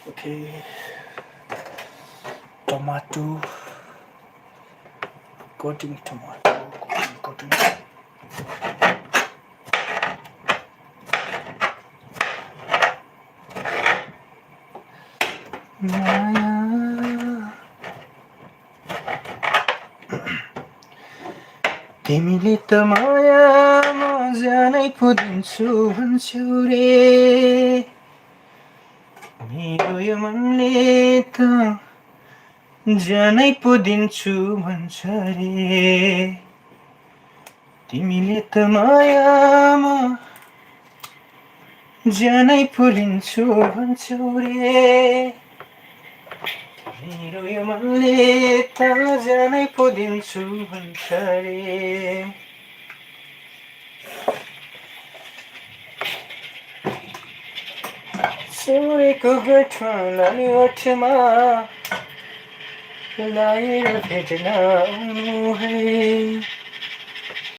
Okay, tomato, cutting tomato, cutting. माया तिमीले त मायामा जानै पुदिन्छु भन्छौ रे मेरो यो मनले त जानै पुदिन्छु भन्छ रे तिमीले त मायामा जानै पुदिन्छु भन्छौ रे मेरो यो मनले त जानै पुदिन्छु भन्छ रे सूर्यको गठमा लाने ओठमा लाएर भेट्न आउनु है